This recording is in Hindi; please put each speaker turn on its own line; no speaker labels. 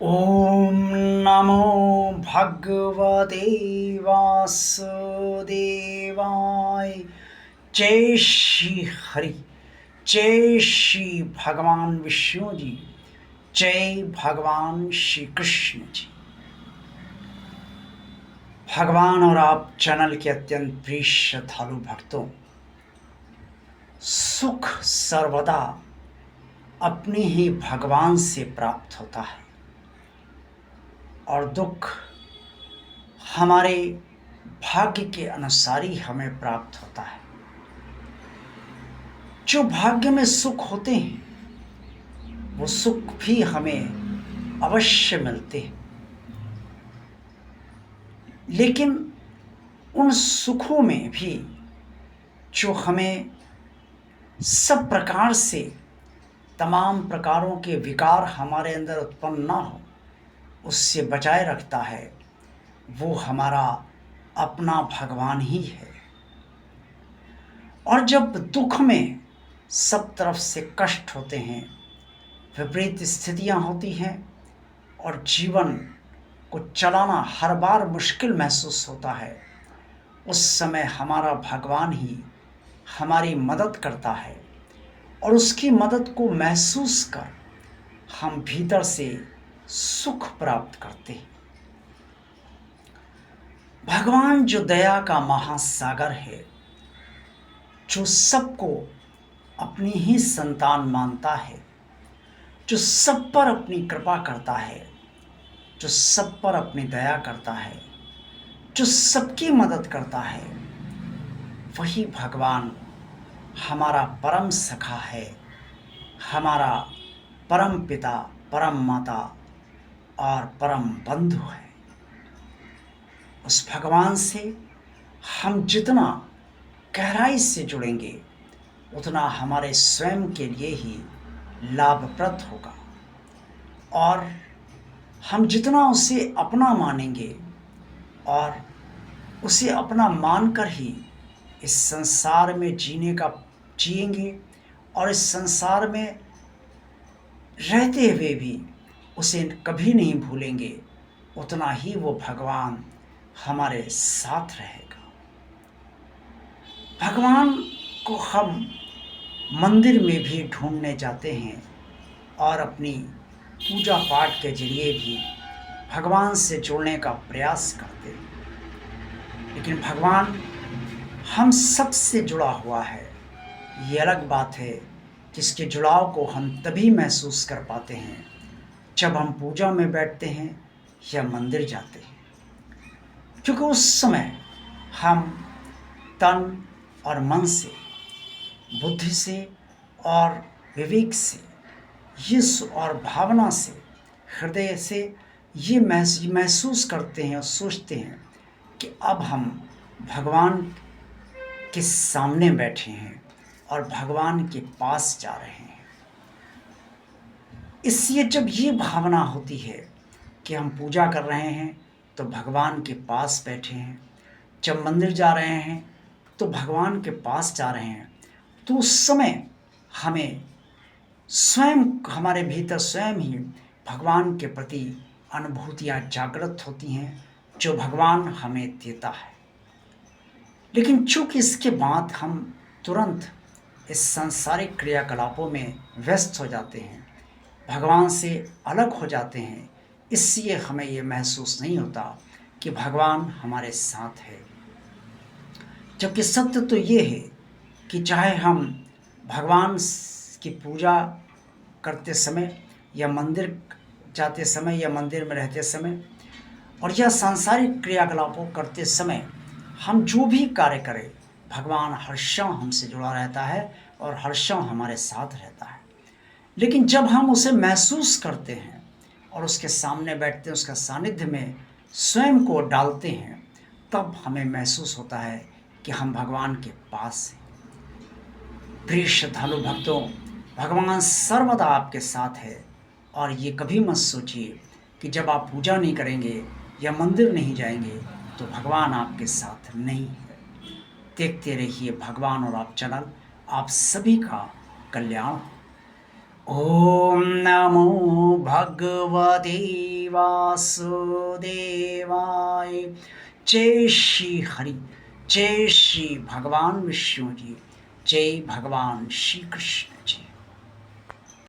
ॐ नमो भगवते वासुदेवाय। जय श्री हरि, जय श्री भगवान विष्णु जी, जय भगवान श्री कृष्ण जी। भगवान और आप चैनल के अत्यंत प्रिय श्रद्धालु भक्तों, सुख सर्वदा अपने ही भगवान से प्राप्त होता है और दुख हमारे भाग्य के अनुसार ही हमें प्राप्त होता है। जो भाग्य में सुख होते हैं वो सुख भी हमें अवश्य मिलते हैं, लेकिन उन सुखों में भी जो हमें सब प्रकार से तमाम प्रकारों के विकार हमारे अंदर उत्पन्न ना हो उससे बचाए रखता है, वो हमारा अपना भगवान ही है। और जब दुख में सब तरफ से कष्ट होते हैं, विपरीत स्थितियां होती हैं और जीवन को चलाना हर बार मुश्किल महसूस होता है, उस समय हमारा भगवान ही हमारी मदद करता है और उसकी मदद को महसूस कर हम भीतर से सुख प्राप्त करते हैं। भगवान जो दया का महासागर है, जो सबको अपनी ही संतान मानता है, जो सब पर अपनी कृपा करता है, जो सब पर अपनी दया करता है, जो सबकी मदद करता है, वही भगवान हमारा परम सखा है, हमारा परम पिता, परम माता और परम बंधु है। उस भगवान से हम जितना गहराई से जुड़ेंगे उतना हमारे स्वयं के लिए ही लाभप्रद होगा और हम जितना उसे अपना मानेंगे और उसे अपना मानकर ही इस संसार में जिएंगे और इस संसार में रहते हुए भी उसे कभी नहीं भूलेंगे, उतना ही वो भगवान हमारे साथ रहेगा। भगवान को हम मंदिर में भी ढूंढने जाते हैं और अपनी पूजा पाठ के जरिए भी भगवान से जुड़ने का प्रयास करते हैं, लेकिन भगवान हम सब से जुड़ा हुआ है। ये अलग बात है कि इसके जुड़ाव को हम तभी महसूस कर पाते हैं जब हम पूजा में बैठते हैं या मंदिर जाते हैं, क्योंकि उस समय हम तन और मन से, बुद्धि से और विवेक से, यीशु और भावना से, हृदय से ये महसूस करते हैं और सोचते हैं कि अब हम भगवान के सामने बैठे हैं और भगवान के पास जा रहे हैं। इसलिए जब ये भावना होती है कि हम पूजा कर रहे हैं तो भगवान के पास बैठे हैं, जब मंदिर जा रहे हैं तो भगवान के पास जा रहे हैं, तो उस समय हमें स्वयं, हमारे भीतर स्वयं ही भगवान के प्रति अनुभूतियाँ जागृत होती हैं जो भगवान हमें देता है। लेकिन चूंकि इसके बाद हम तुरंत इस सांसारिक क्रियाकलापों में व्यस्त हो जाते हैं, भगवान से अलग हो जाते हैं, इसलिए हमें ये महसूस नहीं होता कि भगवान हमारे साथ है। जबकि सत्य तो ये है कि चाहे हम भगवान की पूजा करते समय या मंदिर जाते समय या मंदिर में रहते समय और या सांसारिक क्रियाकलापों करते समय हम जो भी कार्य करें, भगवान हर क्षण हमसे जुड़ा रहता है और हर क्षण हमारे साथ रहता है। लेकिन जब हम उसे महसूस करते हैं और उसके सामने बैठते हैं, उसका सानिध्य में स्वयं को डालते हैं, तब हमें महसूस होता है कि हम भगवान के पास हैं। प्रिय श्रद्धालु भक्तों, भगवान सर्वदा आपके साथ है और ये कभी मत सोचिए कि जब आप पूजा नहीं करेंगे या मंदिर नहीं जाएंगे तो भगवान आपके साथ नहीं है। देखते रहिए भगवान और आप चैनल, आप सभी का कल्याण हो। ओम नमो भगवते वासुदेवाय। जय श्री हरि, जय श्री भगवान विष्णु जी, जय भगवान श्री कृष्ण जी।